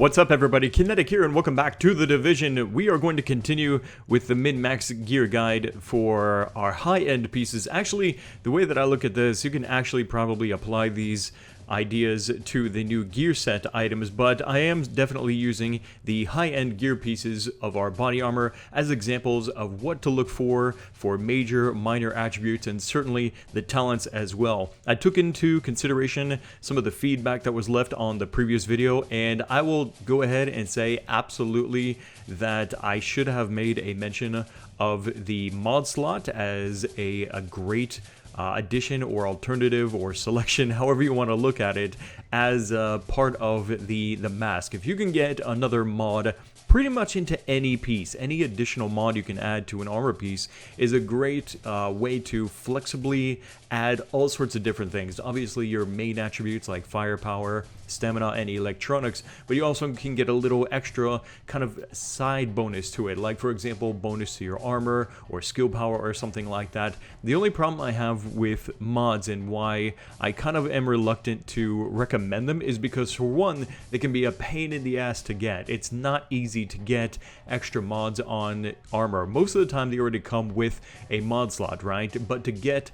What's up everybody, Kinetic here and welcome back to The Division. We are going to continue with the min-max gear guide for our high-end pieces. Actually, the way that I look at this, you can actually probably apply these ideas to the new gear set items, but I am definitely using the high-end gear pieces of our body armor as examples of what to look for major, minor attributes, and certainly the talents as well. I took into consideration some of the feedback that was left on the previous video, and I will go ahead and say absolutely that I should have made a mention of the mod slot as a great addition or alternative or selection, however you want to look at it, as part of the mask. If you can get another mod pretty much into any piece, any additional mod you can add to an armor piece is a great way to flexibly add all sorts of different things. Obviously your main attributes like firepower, stamina, and electronics, but you also can get a little extra kind of side bonus to it, like for example bonus to your armor or skill power or something like that. The only problem I have with mods and why I kind of am reluctant to recommend them is because, for one, they can be a pain in the ass to get. It's not easy to get extra mods on armor. Most of the time they already come with a mod slot, right? But to get,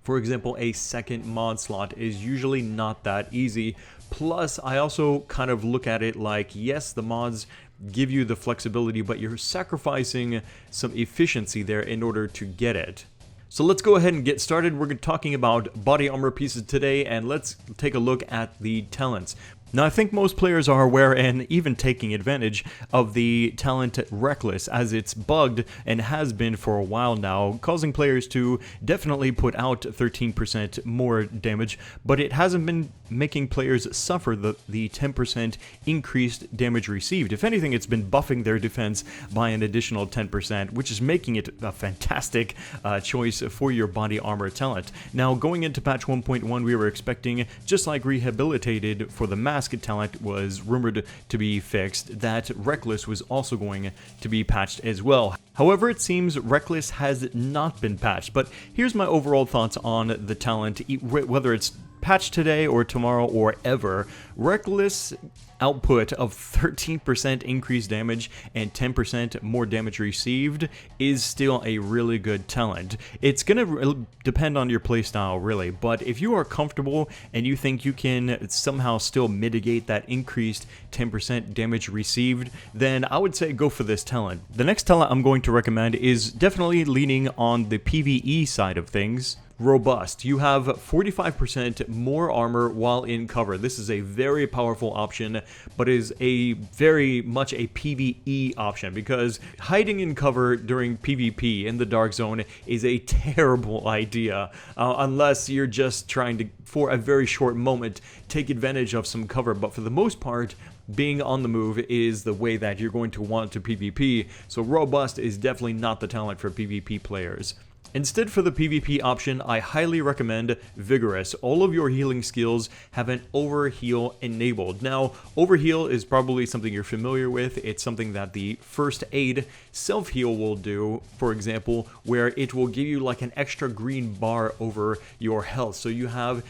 for example, a second mod slot is usually not that easy. Plus, I also kind of look at it like, yes, the mods give you the flexibility, but you're sacrificing some efficiency there in order to get it. So let's go ahead and get started. We're talking about body armor pieces today, and let's take a look at the talents. Now, I think most players are aware and even taking advantage of the talent Reckless, as it's bugged and has been for a while now, causing players to definitely put out 13% more damage, but it hasn't been making players suffer the 10% increased damage received. If anything, it's been buffing their defense by an additional 10%, which is making it a fantastic choice for your body armor talent. Now, going into patch 1.1, we were expecting, just like Rehabilitated for the mask talent was rumored to be fixed, that Reckless was also going to be patched as well. However, it seems Reckless has not been patched, but here's my overall thoughts on the talent, whether it's patched today or tomorrow or ever. Reckless output of 13% increased damage and 10% more damage received is still a really good talent. It's gonna depend on your playstyle, really, but if you are comfortable and you think you can somehow still mitigate that increased 10% damage received, then I would say go for this talent. The next talent I'm going to recommend is definitely leaning on the PvE side of things. Robust. You have 45% more armor while in cover. This is a very powerful option, but is a very much a PvE option, because hiding in cover during PvP in the Dark Zone is a terrible idea, unless you're just trying to, for a very short moment, take advantage of some cover. But for the most part, being on the move is the way that you're going to want to PvP, so Robust is definitely not the talent for PvP players. Instead, for the PvP option, I highly recommend Vigorous. All of your healing skills have an overheal enabled. Now, overheal is probably something you're familiar with. It's something that the first aid self-heal will do, for example, where it will give you like an extra green bar over your health. So you have,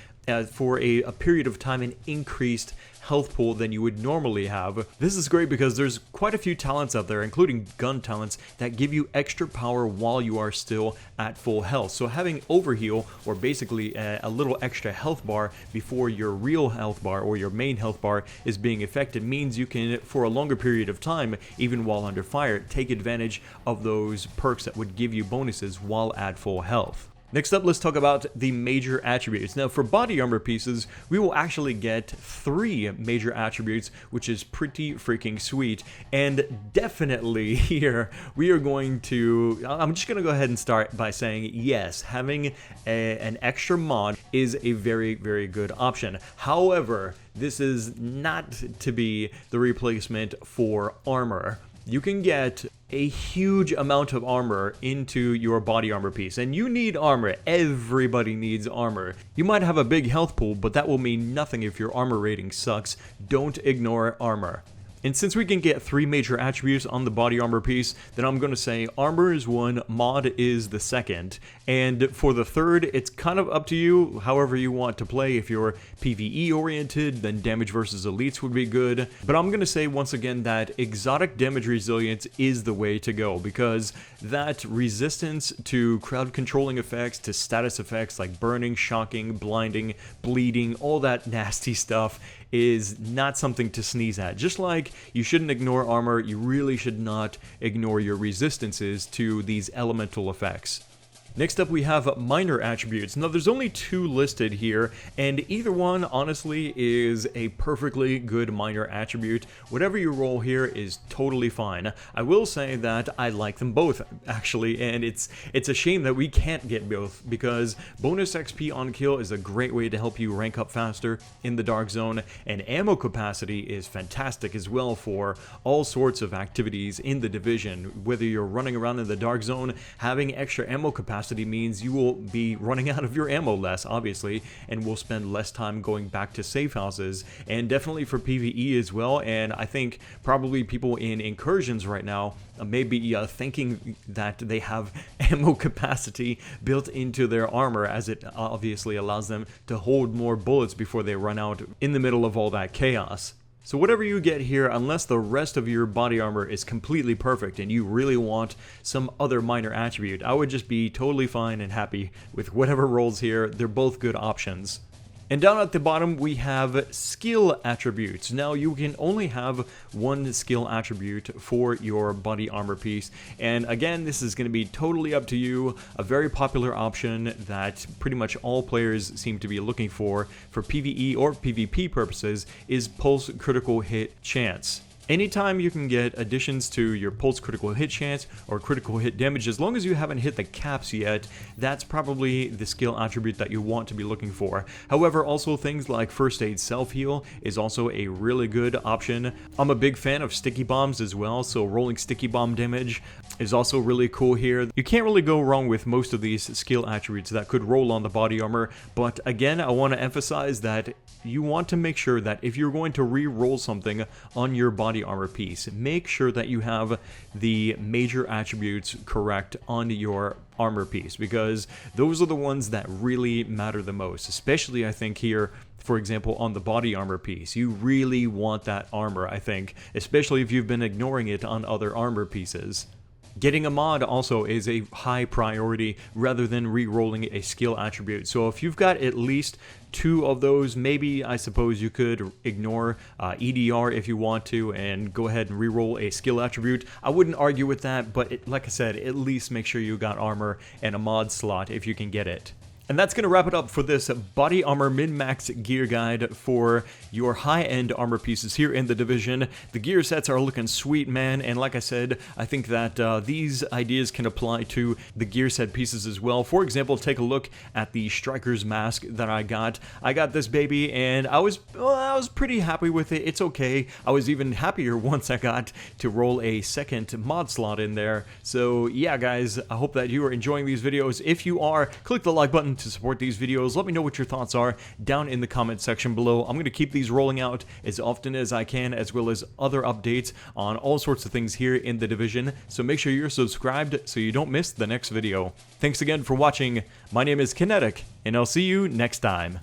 for a period of time, an increased health pool than you would normally have. This is great because there's quite a few talents out there, including gun talents, that give you extra power while you are still at full health. So having overheal, or basically a little extra health bar before your real health bar or your main health bar is being affected, means you can, for a longer period of time, even while under fire, take advantage of those perks that would give you bonuses while at full health. Next up, let's talk about the major attributes. Now, for body armor pieces, we will actually get 3 major attributes, which is pretty freaking sweet. And definitely here, we are going to, I'm just going to go ahead and start by saying, yes, having an extra mod is a very, very good option. However, this is not to be the replacement for armor. You can get a huge amount of armor into your body armor piece, and you need armor. Everybody needs armor. You might have a big health pool, but that will mean nothing if your armor rating sucks. Don't ignore armor. And since we can get 3 major attributes on the body armor piece, then I'm going to say armor is 1, mod is the second. And for the third, it's kind of up to you, however you want to play. If you're PvE oriented, then damage versus elites would be good. But I'm going to say once again that exotic damage resilience is the way to go, because that resistance to crowd controlling effects, to status effects like burning, shocking, blinding, bleeding, all that nasty stuff is not something to sneeze at. Just like you shouldn't ignore armor, you really should not ignore your resistances to these elemental effects. Next up we have minor attributes. Now there's only 2 listed here, and either one honestly is a perfectly good minor attribute. Whatever you roll here is totally fine. I will say that I like them both actually, and it's a shame that we can't get both, because bonus XP on kill is a great way to help you rank up faster in the dark zone, and ammo capacity is fantastic as well for all sorts of activities in the division. Whether you're running around in the dark zone, having extra ammo capacity means you will be running out of your ammo less, obviously, and will spend less time going back to safe houses, and definitely for PvE as well. And I think probably people in incursions right now may be thinking that they have ammo capacity built into their armor, as it obviously allows them to hold more bullets before they run out in the middle of all that chaos. So whatever you get here, unless the rest of your body armor is completely perfect and you really want some other minor attribute, I would just be totally fine and happy with whatever rolls here. They're both good options. And down at the bottom we have skill attributes. Now you can only have 1 skill attribute for your body armor piece, and again this is going to be totally up to you. A very popular option that pretty much all players seem to be looking for PvE or PvP purposes is pulse critical hit chance. Anytime you can get additions to your pulse critical hit chance or critical hit damage, as long as you haven't hit the caps yet, that's probably the skill attribute that you want to be looking for. However, also things like first aid self-heal is also a really good option. I'm a big fan of sticky bombs as well, so rolling sticky bomb damage is also really cool here. You can't really go wrong with most of these skill attributes that could roll on the body armor, but again, I want to emphasize that you want to make sure that if you're going to re-roll something on your body armor piece, make sure that you have the major attributes correct on your armor piece, because those are the ones that really matter the most, especially I think here, for example, on the body armor piece. You really want that armor, I think, especially if you've been ignoring it on other armor pieces. Getting a mod also is a high priority rather than re-rolling a skill attribute. So if you've got at least 2 of those, maybe I suppose you could ignore EDR if you want to and go ahead and re-roll a skill attribute. I wouldn't argue with that, but like I said, at least make sure you got armor and a mod slot if you can get it. And that's going to wrap it up for this body armor min-max gear guide for your high-end armor pieces here in the division. The gear sets are looking sweet, man, and like I said, I think that these ideas can apply to the gear set pieces as well. For example, take a look at the Striker's mask that I got. I got this baby, and I was pretty happy with it. It's okay. I was even happier once I got to roll a second mod slot in there. So yeah, guys, I hope that you are enjoying these videos. If you are, click the like button to support these videos. Let me know what your thoughts are down in the comment section below. I'm going to keep these rolling out as often as I can, as well as other updates on all sorts of things here in the division, so make sure you're subscribed so you don't miss the next video. Thanks again for watching. My name is Kinetic, and I'll see you next time.